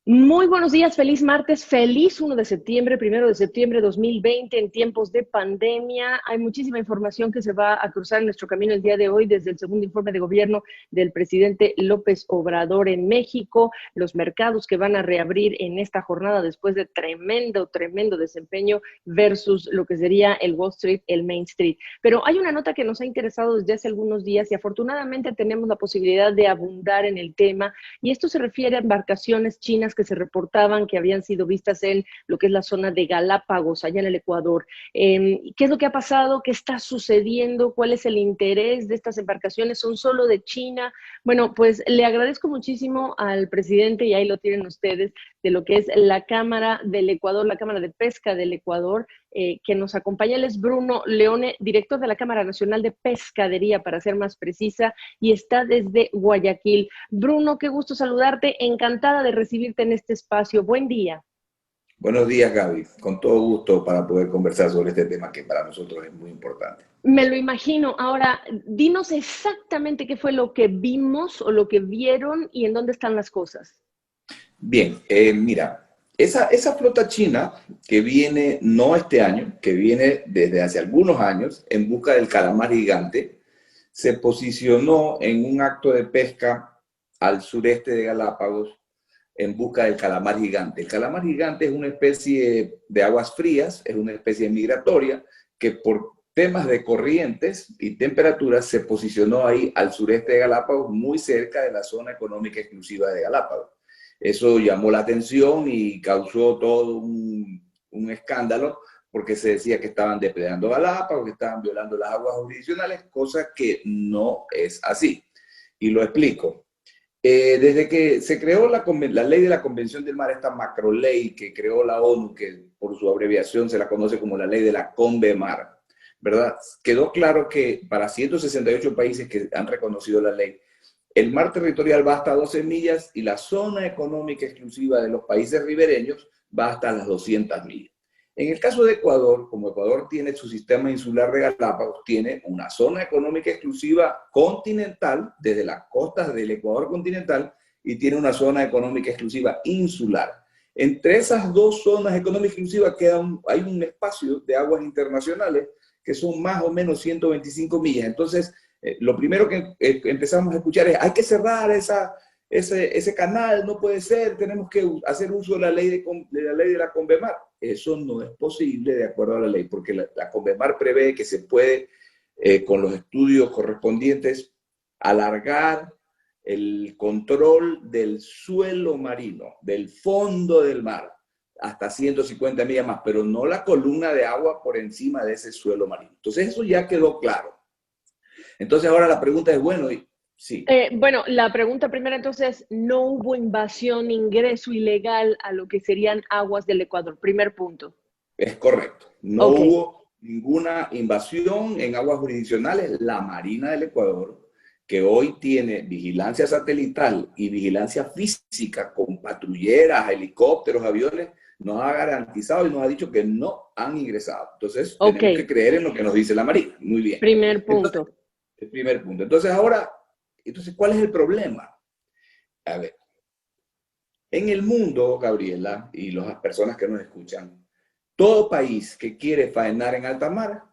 Muy buenos días, feliz martes, feliz 1 de septiembre, 1 de septiembre 2020, en tiempos de pandemia. Hay muchísima información que se va a cruzar en nuestro camino el día de hoy, desde el segundo informe de gobierno del presidente López Obrador en México, los mercados que van a reabrir en esta jornada después de tremendo desempeño versus lo que sería el Wall Street, el Main Street. Pero hay una nota que nos ha interesado desde hace algunos días y afortunadamente tenemos la posibilidad de abundar en el tema, y esto se refiere a embarcaciones chinas que se reportaban que habían sido vistas en lo que es la zona de Galápagos, allá en el Ecuador. ¿Qué es lo que ha pasado? ¿Qué está sucediendo? ¿Cuál es el interés de estas embarcaciones? ¿Son solo de China? Bueno, pues le agradezco muchísimo al presidente, y ahí lo tienen ustedes, de lo que es la Cámara del Ecuador, la Cámara de Pesca del Ecuador, que nos acompaña. Él es Bruno Leone, director de la Cámara Nacional de Pescadería, para ser más precisa, y está desde Guayaquil. Bruno, qué gusto saludarte, encantada de recibirte en este espacio. Buen día. Buenos días, Gaby. Con todo gusto para poder conversar sobre este tema que para nosotros es muy importante. Me lo imagino. Ahora, dinos exactamente qué fue lo que vimos o lo que vieron y en dónde están las cosas. Bien, mira, esa flota china que viene, no este año, que viene desde hace algunos años en busca del calamar gigante, se posicionó en un acto de pesca al sureste de Galápagos en busca del calamar gigante. El calamar gigante es una especie de aguas frías, es una especie migratoria que por temas de corrientes y temperaturas se posicionó ahí al sureste de Galápagos, muy cerca de la zona económica exclusiva de Galápagos. Eso llamó la atención y causó todo un escándalo porque se decía que estaban depredando Galápagos, que estaban violando las aguas jurisdiccionales, cosa que no es así. Y lo explico. Desde que se creó la ley de la Convención del Mar, esta macroley que creó la ONU, que por su abreviación se la conoce como la ley de la Convemar, ¿verdad? Quedó claro que para 168 países que han reconocido la ley, el mar territorial va hasta 12 millas y la zona económica exclusiva de los países ribereños va hasta las 200 millas. En el caso de Ecuador, como Ecuador tiene su sistema insular de Galápagos, tiene una zona económica exclusiva continental, desde las costas del Ecuador continental, y tiene una zona económica exclusiva insular. Entre esas dos zonas económicas exclusivas hay un espacio de aguas internacionales que son más o menos 125 millas. Entonces, lo primero que empezamos a escuchar es, hay que cerrar ese canal, no puede ser, tenemos que hacer uso de la ley de la Convemar. Eso no es posible de acuerdo a la ley, porque la Convemar prevé que se puede, con los estudios correspondientes, alargar el control del suelo marino, del fondo del mar, hasta 150 millas más, pero no la columna de agua por encima de ese suelo marino. Entonces eso ya quedó claro. Entonces ahora la pregunta es, bueno, sí, Bueno, la pregunta primera entonces, no hubo invasión, ingreso ilegal a lo que serían aguas del Ecuador. Primer punto. es correcto. No Ok. hubo ninguna invasión en aguas jurisdiccionales. La Marina del Ecuador, que hoy tiene vigilancia satelital y vigilancia física con patrulleras, helicópteros, aviones, nos ha garantizado y nos ha dicho que no han ingresado. Entonces, Ok. tenemos que creer en lo que nos dice la Marina. Muy bien. Primer Entonces, punto. el primer punto. Entonces, ahora, ¿cuál es el problema? A ver, en el mundo, Gabriela, y las personas que nos escuchan, todo país que quiere faenar en alta mar,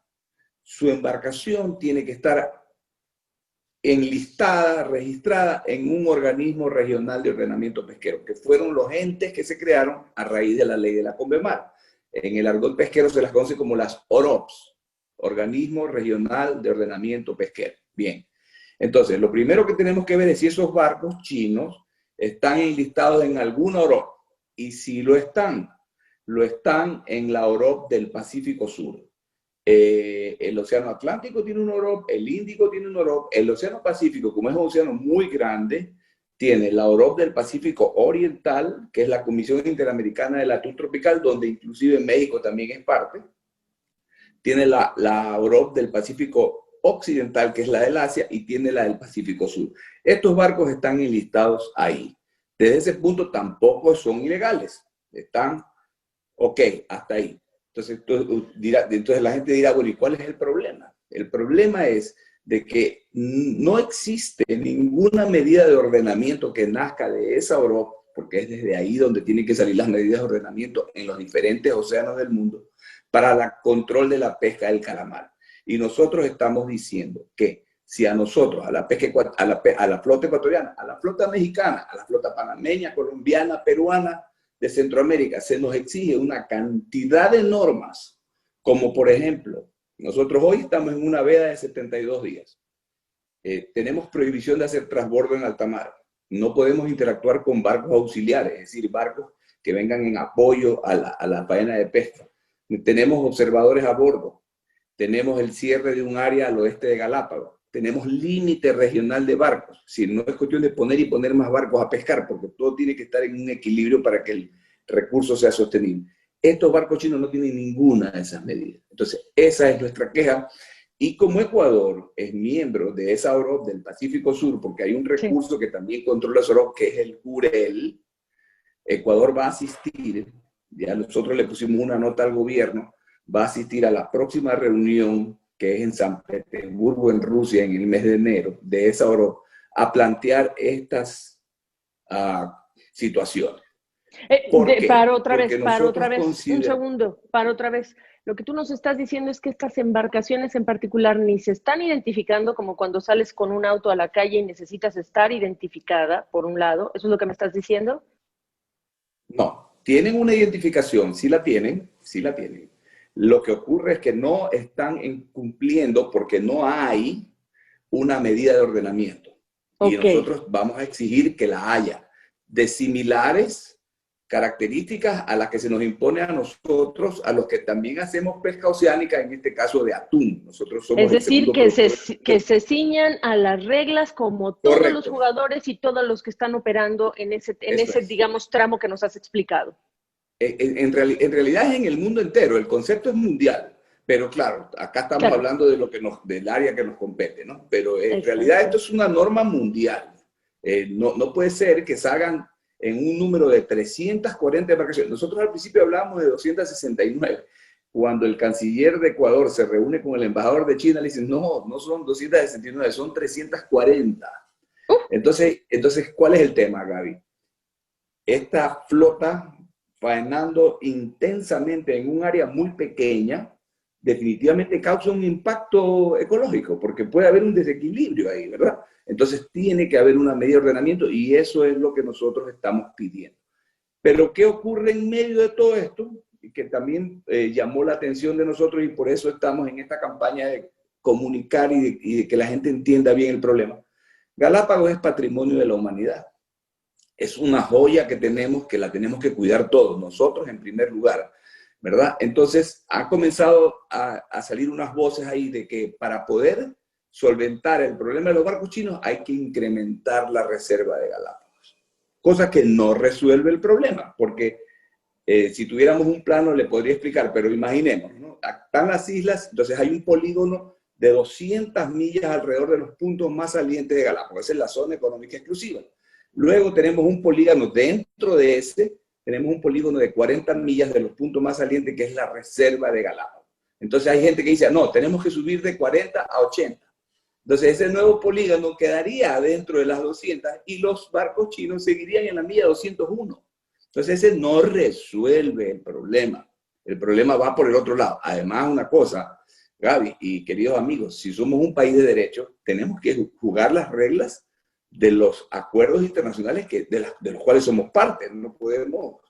su embarcación tiene que estar enlistada, registrada en un organismo regional de ordenamiento pesquero, que fueron los entes que se crearon a raíz de la ley de la Convemar. En el argot pesquero se las conoce como las OROPS, Organismo Regional de Ordenamiento Pesquero. Bien, entonces lo primero que tenemos que ver es si esos barcos chinos están enlistados en alguna OROP, y si lo están en la OROP del Pacífico Sur. El Océano Atlántico tiene un OROP, el Índico tiene un OROP, el Océano Pacífico, como es un océano muy grande, tiene la OROP del Pacífico Oriental, que es la Comisión Interamericana del Atún Tropical, donde inclusive México también es parte, tiene la OROP del Pacífico Occidental, que es la del Asia, y tiene la del Pacífico Sur. Estos barcos están enlistados ahí. Desde ese punto tampoco son ilegales, están ok, hasta ahí. Entonces la gente dirá, bueno, ¿y cuál es el problema? El problema es de que no existe ninguna medida de ordenamiento que nazca de esa OROP porque es desde ahí donde tienen que salir las medidas de ordenamiento en los diferentes océanos del mundo para el control de la pesca del calamar. Y nosotros estamos diciendo que si a nosotros, a la flota ecuatoriana, a la flota mexicana, a la flota panameña, colombiana, peruana, de Centroamérica, se nos exige una cantidad de normas, como por ejemplo, nosotros hoy estamos en una veda de 72 días. Tenemos prohibición de hacer transbordo en alta mar. No podemos interactuar con barcos auxiliares, es decir, barcos que vengan en apoyo a la faena de pesca. Tenemos observadores a bordo. Tenemos el cierre de un área al oeste de Galápagos. Tenemos límite regional de barcos. Si no es cuestión de poner y poner más barcos a pescar, porque todo tiene que estar en un equilibrio para que el recurso sea sostenible. Estos barcos chinos no tienen ninguna de esas medidas. Entonces, esa es nuestra queja. Y como Ecuador es miembro de esa OROP del Pacífico Sur, porque hay un recurso que también controla esa OROP, que es el CUREL, Ecuador va a asistir, ya nosotros le pusimos una nota al gobierno, va a asistir a la próxima reunión que es en San Petersburgo, en Rusia, en el mes de enero, de esa OROP, a plantear estas situaciones. Paro otra vez, un segundo, paro otra vez. Lo que tú nos estás diciendo es que estas embarcaciones en particular ni se están identificando, como cuando sales con un auto a la calle y necesitas estar identificada, por un lado. ¿Eso es lo que me estás diciendo? No, tienen una identificación, sí la tienen, sí la tienen. Lo que ocurre es que no están cumpliendo porque no hay una medida de ordenamiento. Y nosotros vamos a exigir que la haya, de similares características a las que se nos impone a nosotros, a los que también hacemos pesca oceánica, en este caso de atún. Nosotros somos es decir, que se ciñan a las reglas como todos los jugadores y todos los que están operando en ese digamos, tramo que nos has explicado. En realidad es en el mundo entero, el concepto es mundial, pero claro, acá estamos hablando de del área que nos compete, ¿no? Pero en realidad esto es una norma mundial. No puede ser que salgan en un número de 340 embarcaciones. Nosotros al principio hablábamos de 269. Cuando el canciller de Ecuador se reúne con el embajador de China, le dicen, no son 269, son 340. Entonces, ¿cuál es el tema, Gaby? Esta flota faenando intensamente en un área muy pequeña, definitivamente causa un impacto ecológico, porque puede haber un desequilibrio ahí, ¿verdad? Entonces tiene que haber una medida de ordenamiento y eso es lo que nosotros estamos pidiendo. Pero ¿qué ocurre en medio de todo esto? Y que también llamó la atención de nosotros y por eso estamos en esta campaña de comunicar y de que la gente entienda bien el problema. Galápagos es patrimonio de la humanidad. Es una joya que la tenemos que cuidar todos, nosotros en primer lugar, ¿verdad? Entonces, han comenzado a salir unas voces ahí de que para poder solventar el problema de los barcos chinos hay que incrementar la reserva de Galápagos. Cosa que no resuelve el problema, porque si tuviéramos un plano le podría explicar, pero imaginemos, ¿no? Están las islas, entonces hay un polígono de 200 millas alrededor de los puntos más salientes de Galápagos. Esa es la zona económica exclusiva. Luego tenemos un polígono dentro de tenemos un polígono de 40 millas de los puntos más salientes, que es la reserva de Galápagos. Entonces hay gente que dice, no, tenemos que subir de 40 a 80. Entonces ese nuevo polígono quedaría dentro de las 200 y los barcos chinos seguirían en la milla 201. Entonces ese no resuelve el problema. El problema va por el otro lado. Además, una cosa, Gaby y queridos amigos, si somos un país de derecho, tenemos que jugar las reglas de los acuerdos internacionales de los cuales somos parte. No podemos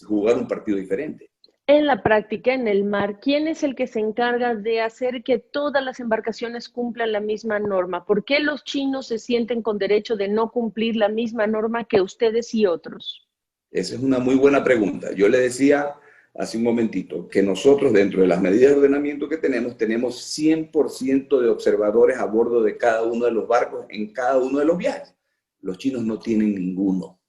jugar un partido diferente. En la práctica, en el mar, ¿quién es el que se encarga de hacer que todas las embarcaciones cumplan la misma norma? ¿Por qué los chinos se sienten con derecho de no cumplir la misma norma que ustedes y otros? Esa es una muy buena pregunta. Yo le decía hace un momentito que nosotros, dentro de las medidas de ordenamiento que tenemos 100% de observadores a bordo de cada uno de los barcos en cada uno de los viajes. Los chinos no tienen ninguno.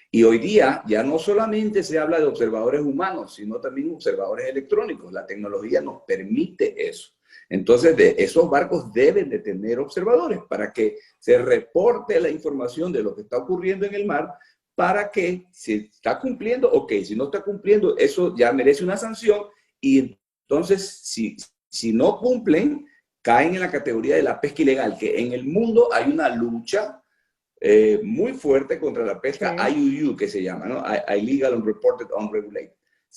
Y hoy día ya no solamente se habla de observadores humanos, sino también observadores electrónicos. La tecnología nos permite eso. Entonces, esos barcos deben de tener observadores para que se reporte la información de lo que está ocurriendo en el mar, para que si está cumpliendo, ok, si no está cumpliendo, eso ya merece una sanción y entonces si no cumplen, caen en la categoría de la pesca ilegal, que en el mundo hay una lucha muy fuerte contra la pesca Sí. IUU, que se llama, ¿no? Illegal, Unreported, Unregulated.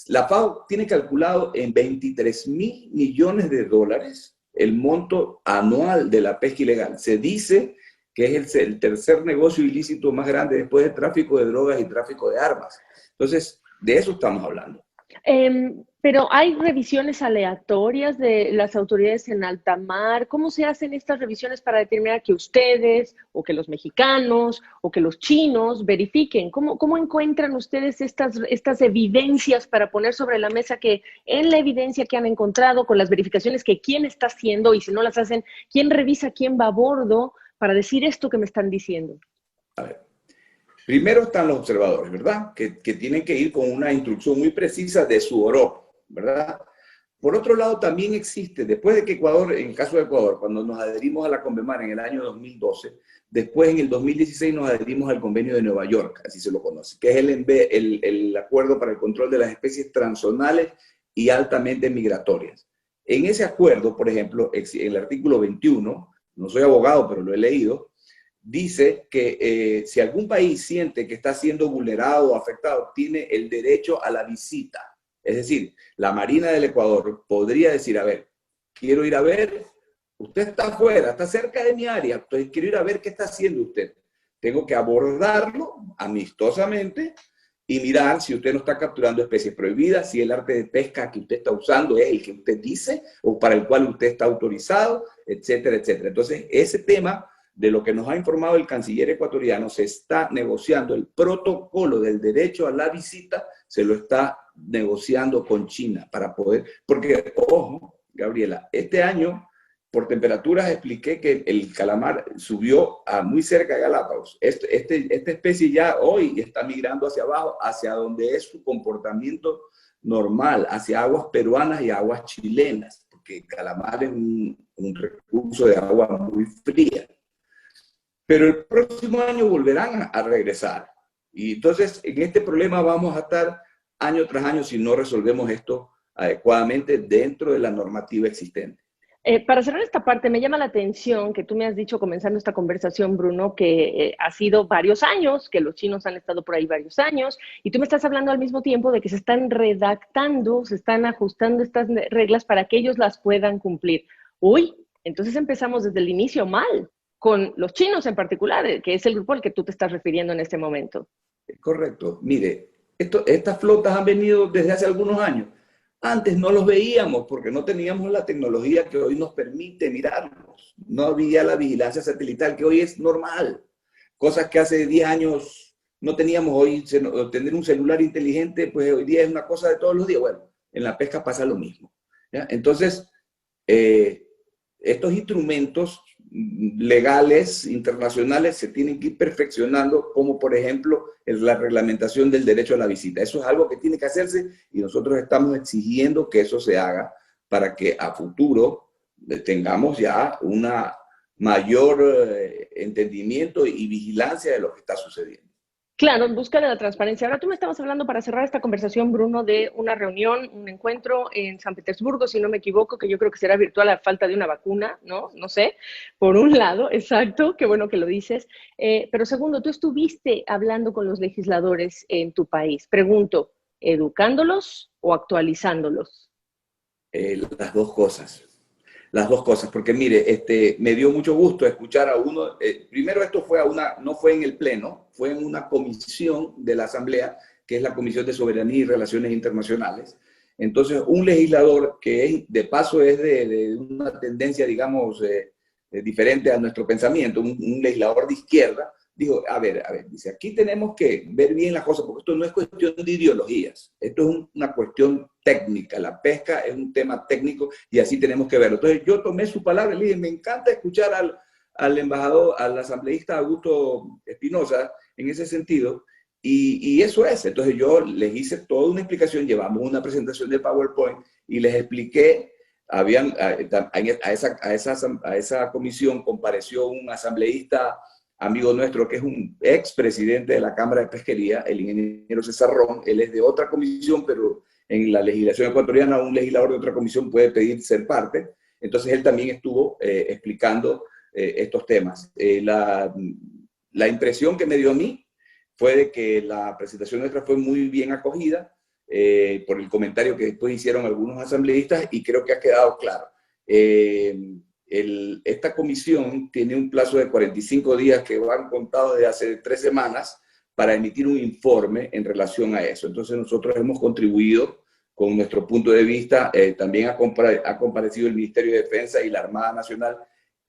La FAO tiene calculado en 23.000 millones de dólares el monto anual de la pesca ilegal. Se dice que es el tercer negocio ilícito más grande después del tráfico de drogas y tráfico de armas. Entonces, de eso estamos hablando. Pero hay revisiones aleatorias de las autoridades en alta mar. ¿Cómo se hacen estas revisiones para determinar que ustedes, o que los mexicanos, o que los chinos verifiquen? ¿Cómo encuentran ustedes estas evidencias para poner sobre la mesa que en la evidencia que han encontrado, con las verificaciones que quién está haciendo, y si no las hacen, quién revisa, quién va a bordo para decir esto que me están diciendo? A ver. Primero están los observadores, ¿verdad? Que tienen que ir con una instrucción muy precisa de su OROP, ¿verdad? Por otro lado, también existe, después de que Ecuador, en el caso de Ecuador, cuando nos adherimos a la CONVEMAR en el año 2012, después en el 2016 nos adherimos al Convenio de Nueva York, así se lo conoce, que es el Acuerdo para el Control de las Especies Transzonales y Altamente Migratorias. En ese acuerdo, por ejemplo, en el artículo 21, no soy abogado, pero lo he leído, dice que si algún país siente que está siendo vulnerado o afectado, tiene el derecho a la visita. Es decir, la Marina del Ecuador podría decir, a ver, quiero ir a ver, usted está afuera, está cerca de mi área, entonces quiero ir a ver qué está haciendo usted. Tengo que abordarlo amistosamente y mirar si usted no está capturando especies prohibidas, si el arte de pesca que usted está usando es el que usted dice o para el cual usted está autorizado, etcétera, etcétera. Entonces, ese tema, de lo que nos ha informado el canciller ecuatoriano, se está negociando el protocolo del derecho a la visita, se lo está negociando con China para poder, porque, ojo, Gabriela, este año, por temperaturas, expliqué que el calamar subió a muy cerca de Galápagos. Esta especie ya hoy está migrando hacia abajo, hacia donde es su comportamiento normal, hacia aguas peruanas y aguas chilenas, porque el calamar es un recurso de agua muy fría. Pero el próximo año volverán a regresar. Y entonces en este problema vamos a estar año tras año si no resolvemos esto adecuadamente dentro de la normativa existente. Para cerrar esta parte, me llama la atención que tú me has dicho comenzando esta conversación, Bruno, que ha sido varios años, que los chinos han estado por ahí varios años, y tú me estás hablando al mismo tiempo de que se están redactando, se están ajustando estas reglas para que ellos las puedan cumplir. Uy, entonces empezamos desde el inicio mal, con los chinos en particular, que es el grupo al que tú te estás refiriendo en este momento. Correcto. Mire, estas flotas han venido desde hace algunos años. Antes no los veíamos porque no teníamos la tecnología que hoy nos permite mirarlos. No había la vigilancia satelital que hoy es normal. Cosas que hace 10 años no teníamos hoy. Tener un celular inteligente, pues hoy día es una cosa de todos los días. Bueno, en la pesca pasa lo mismo, ¿ya? Entonces, estos instrumentos legales internacionales se tienen que ir perfeccionando, como por ejemplo la reglamentación del derecho a la visita. Eso es algo que tiene que hacerse y nosotros estamos exigiendo que eso se haga para que a futuro tengamos ya una mayor entendimiento y vigilancia de lo que está sucediendo. Claro, en busca de la transparencia. Ahora tú me estabas hablando para cerrar esta conversación, Bruno, de una reunión, un encuentro en San Petersburgo, si no me equivoco, que yo creo que será virtual a falta de una vacuna, ¿no? No sé, por un lado, exacto, qué bueno que lo dices. Pero segundo, tú estuviste hablando con los legisladores en tu país. Pregunto, ¿educándolos o actualizándolos? Las dos cosas. Las dos cosas, porque mire, me dio mucho gusto escuchar a uno, primero esto fue no fue en el Pleno, fue en una comisión de la Asamblea, que es la Comisión de Soberanía y Relaciones Internacionales. Entonces, un legislador que de paso es de una tendencia, digamos, diferente a nuestro pensamiento, un legislador de izquierda, dijo, a ver, dice, aquí tenemos que ver bien las cosas, porque esto no es cuestión de ideologías, esto es una cuestión técnica, la pesca es un tema técnico y así tenemos que verlo. Entonces yo tomé su palabra y le dije, me encanta escuchar al embajador, al asambleísta Augusto Espinosa en ese sentido, y eso es. Entonces yo les hice toda una explicación, llevamos una presentación de PowerPoint y les expliqué. A esa comisión compareció un asambleísta amigo nuestro, que es un expresidente de la Cámara de Pesquería, el ingeniero César Ron. Él es de otra comisión, pero en la legislación ecuatoriana un legislador de otra comisión puede pedir ser parte. Entonces él también estuvo explicando estos temas. la impresión que me dio a mí fue de que la presentación nuestra fue muy bien acogida por el comentario que después hicieron algunos asambleístas, y creo que ha quedado claro. Esta comisión tiene un plazo de 45 días que van contados desde hace 3 semanas para emitir un informe en relación a eso. Entonces nosotros hemos contribuido con nuestro punto de vista. También ha comparecido el Ministerio de Defensa y la Armada Nacional,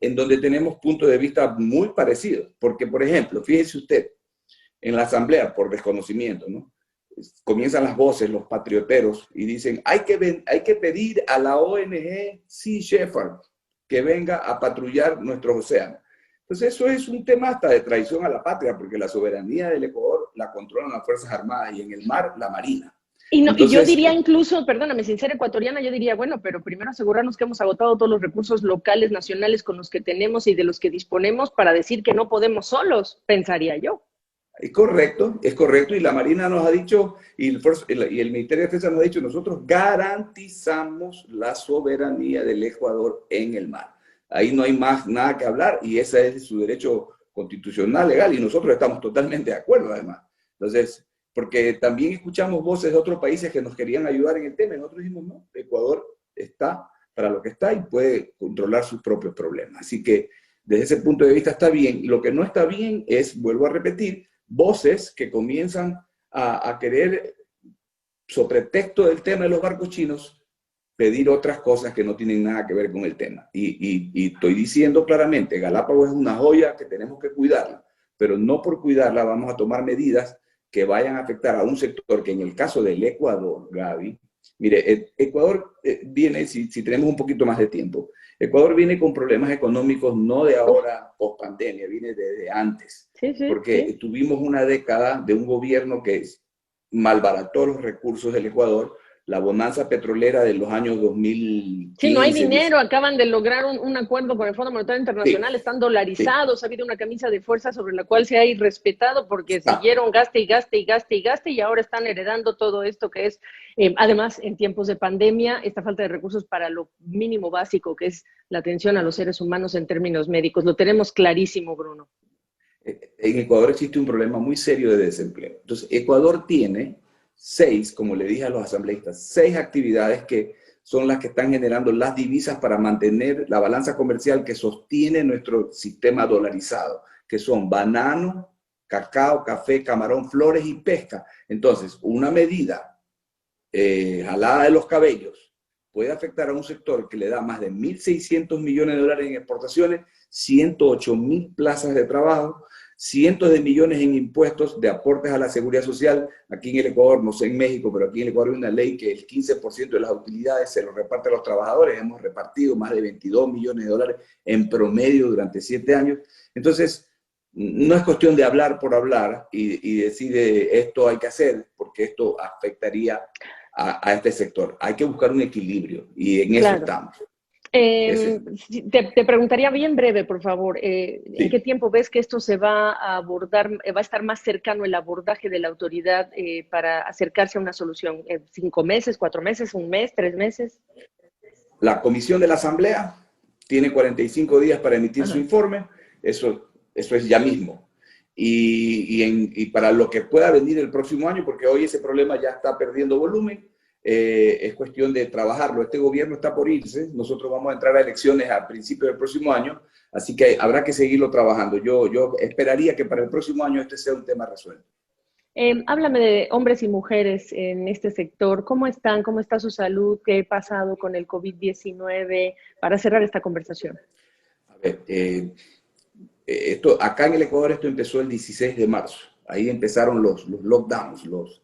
en donde tenemos puntos de vista muy parecidos. Porque, por ejemplo, fíjese usted, en la asamblea, por desconocimiento, ¿no?, comienzan las voces, los patrioteros, y dicen, hay que pedir a la ONG Sea Shepherd que venga a patrullar nuestros océanos. Entonces eso es un tema hasta de traición a la patria, porque la soberanía del Ecuador la controlan las Fuerzas Armadas, y en el mar, la Marina. Y, no, Entonces, y yo diría incluso, perdóname, sin ser ecuatoriana, yo diría, bueno, pero primero asegurarnos que hemos agotado todos los recursos locales, nacionales con los que tenemos y de los que disponemos para decir que no podemos solos, pensaría yo. es correcto, y la Marina nos ha dicho, y el Ministerio de Defensa nos ha dicho, nosotros garantizamos la soberanía del Ecuador en el mar. Ahí no hay más nada que hablar, y ese es su derecho constitucional, legal, y nosotros estamos totalmente de acuerdo, además. Entonces, porque también escuchamos voces de otros países que nos querían ayudar en el tema, y nosotros dijimos, no, Ecuador está para lo que está y puede controlar sus propios problemas. Así que, desde ese punto de vista está bien. Y lo que no está bien es, vuelvo a repetir, voces que comienzan a querer, sobre pretexto del tema de los barcos chinos, pedir otras cosas que no tienen nada que ver con el tema. Y estoy diciendo claramente, Galápagos es una joya que tenemos que cuidarla, pero no por cuidarla vamos a tomar medidas que vayan a afectar a un sector que, en el caso del Ecuador, Gaby, mire, Ecuador viene, si tenemos un poquito más de tiempo, Ecuador viene con problemas económicos no de ahora, post pandemia, viene desde antes. Sí, sí, Porque sí. tuvimos una década de un gobierno que malbarató los recursos del Ecuador, la bonanza petrolera de los años 2015. Sí, no hay dinero, 10. acaban de lograr un acuerdo con el Fondo Monetario Internacional, Sí, están sí. dolarizados, ha habido una camisa de fuerza sobre la cual se ha irrespetado porque Ah, siguieron gaste y gaste y gaste y gaste, y ahora están heredando todo esto que es, además, en tiempos de pandemia, esta falta de recursos para lo mínimo básico, que es la atención a los seres humanos en términos médicos. Lo tenemos clarísimo, Bruno. en Ecuador existe un problema muy serio de desempleo. Entonces, Ecuador tiene 6, como le dije a los asambleístas, 6 actividades que son las que están generando las divisas para mantener la balanza comercial que sostiene nuestro sistema dolarizado, que son banano, cacao, café, camarón, flores y pesca. Entonces, una medida jalada de los cabellos puede afectar a un sector que le da más de 1.600 millones de dólares en exportaciones, 108.000 plazas de trabajo, cientos de millones en impuestos de aportes a la seguridad social. Aquí en el Ecuador, no sé en México, pero aquí en el Ecuador hay una ley que el 15% de las utilidades se lo reparte a los trabajadores. Hemos repartido más de 22 millones de dólares en promedio durante 7 años. Entonces, no es cuestión de hablar por hablar y decir esto hay que hacer, porque esto afectaría a este sector. Hay que buscar un equilibrio, y en eso Claro. estamos. Te preguntaría bien breve, por favor, ¿en qué Sí. tiempo ves que esto se va a abordar, va a estar más cercano el abordaje de la autoridad para acercarse a una solución? ¿5 meses, 4 meses, 1 mes, 3 meses? La comisión de la Asamblea tiene 45 días para emitir su Ajá. informe. Eso es ya mismo. Y para lo que pueda venir el próximo año, porque hoy ese problema ya está perdiendo volumen, es cuestión de trabajarlo. Este gobierno está por irse, nosotros vamos a entrar a elecciones a principios del próximo año, así que habrá que seguirlo trabajando. Yo esperaría que para el próximo año este sea un tema resuelto. Háblame de hombres y mujeres en este sector. ¿Cómo están? ¿Cómo está su salud? ¿Qué ha pasado con el COVID-19? Para cerrar esta conversación. A ver, acá en el Ecuador esto empezó el 16 de marzo. Ahí empezaron los lockdowns, los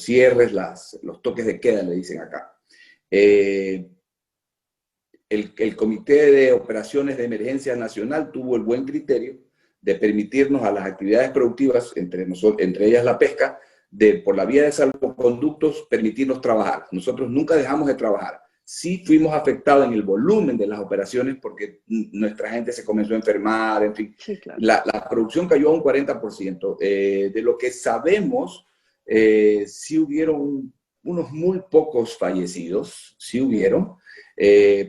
cierres, los toques de queda, le dicen acá. El Comité de Operaciones de Emergencia Nacional tuvo el buen criterio de permitirnos a las actividades productivas, entre ellas la pesca, por la vía de salvoconductos, permitirnos trabajar. Nosotros nunca dejamos de trabajar. Sí fuimos afectados en el volumen de las operaciones porque nuestra gente se comenzó a enfermar, en fin. Sí, claro. La producción cayó a un 40%. De lo que sabemos, sí hubieron unos muy pocos fallecidos, sí hubieron.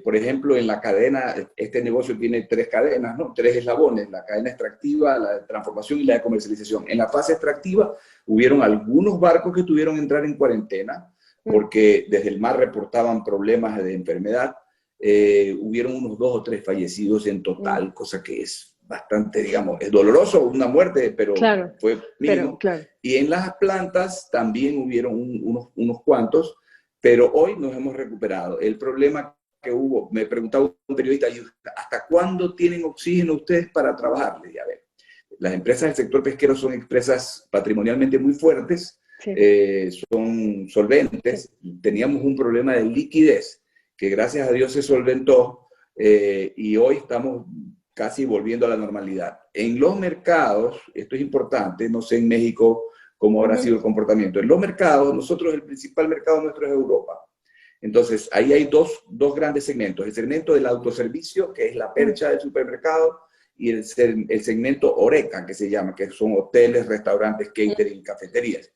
Por ejemplo, en la cadena, este negocio tiene 3 cadenas, ¿no? 3 eslabones: la cadena extractiva, la de transformación y la de comercialización. En la fase extractiva hubieron algunos barcos que tuvieron que entrar en cuarentena porque desde el mar reportaban problemas de enfermedad. Hubieron unos 2 o 3 fallecidos en total, cosa que es bastante, digamos, es doloroso una muerte, pero Claro, fue mínimo. pero claro. Y en las plantas también hubieron unos cuantos, pero hoy nos hemos recuperado. El problema que hubo, me preguntaba un periodista, ¿hasta cuándo tienen oxígeno ustedes para trabajar? Le dije, a ver, las empresas del sector pesquero son empresas patrimonialmente muy fuertes, Sí. son solventes. Teníamos un problema de liquidez que gracias a Dios se solventó, y hoy estamos casi volviendo a la normalidad. En los mercados, esto es importante, no sé en México cómo habrá sido el comportamiento. En los mercados, nosotros el principal mercado nuestro es Europa. Entonces, ahí hay dos grandes segmentos. El segmento del autoservicio, que es la percha del supermercado, y el segmento Horeca, que se llama, que son hoteles, restaurantes, catering, cafeterías.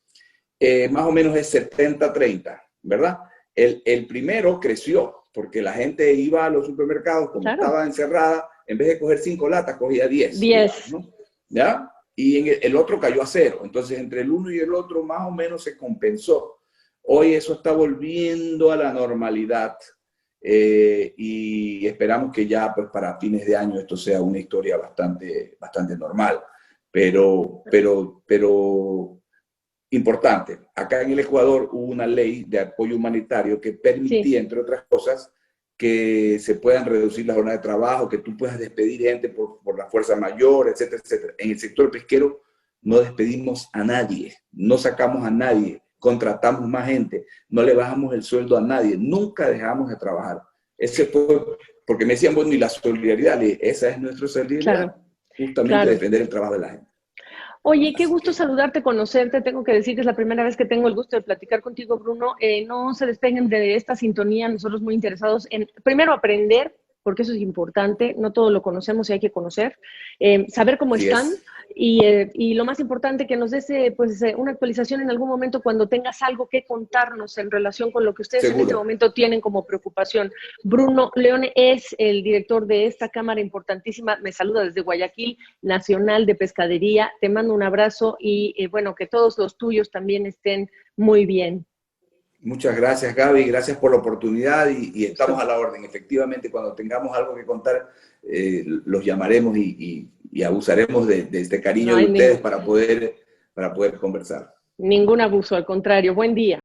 Más o menos es 70-30, ¿verdad? El primero creció, porque la gente iba a los supermercados, como estaba encerrada, en vez de coger 5 latas, cogía 10. 10. Digamos, ¿no? ¿Ya? Y el otro cayó a 0. Entonces, entre el uno y el otro, más o menos se compensó. Hoy eso está volviendo a la normalidad, y esperamos que ya pues, para fines de año esto sea una historia bastante normal. Pero importante, acá en el Ecuador hubo una ley de apoyo humanitario que permitía, entre otras cosas, que se puedan reducir las jornadas de trabajo, que tú puedas despedir gente por la fuerza mayor, etcétera, etcétera. En el sector pesquero no despedimos a nadie, no sacamos a nadie, contratamos más gente, no le bajamos el sueldo a nadie, nunca dejamos de trabajar. Ese fue, porque me decían, bueno, y la solidaridad, esa es nuestra solidaridad, justamente defender el trabajo de la gente. Oye, qué gusto saludarte, conocerte. Tengo que decir que es la primera vez que tengo el gusto de platicar contigo, Bruno. No se despeguen de esta sintonía. Nosotros muy interesados en, primero, aprender, porque eso es importante. No todo lo conocemos y hay que conocer. Saber cómo están. Y lo más importante, que nos des pues, una actualización en algún momento cuando tengas algo que contarnos en relación con lo que ustedes en este momento tienen como preocupación. Bruno Leone es el director de esta cámara importantísima. Me saluda desde Guayaquil, Nacional de Pescadería. Te mando un abrazo y bueno, que todos los tuyos también estén muy bien. Muchas gracias, Gaby, gracias por la oportunidad y estamos a la orden. Efectivamente, cuando tengamos algo que contar, los llamaremos y abusaremos de este cariño de ustedes para poder conversar. Ningún abuso, al contrario. Buen día.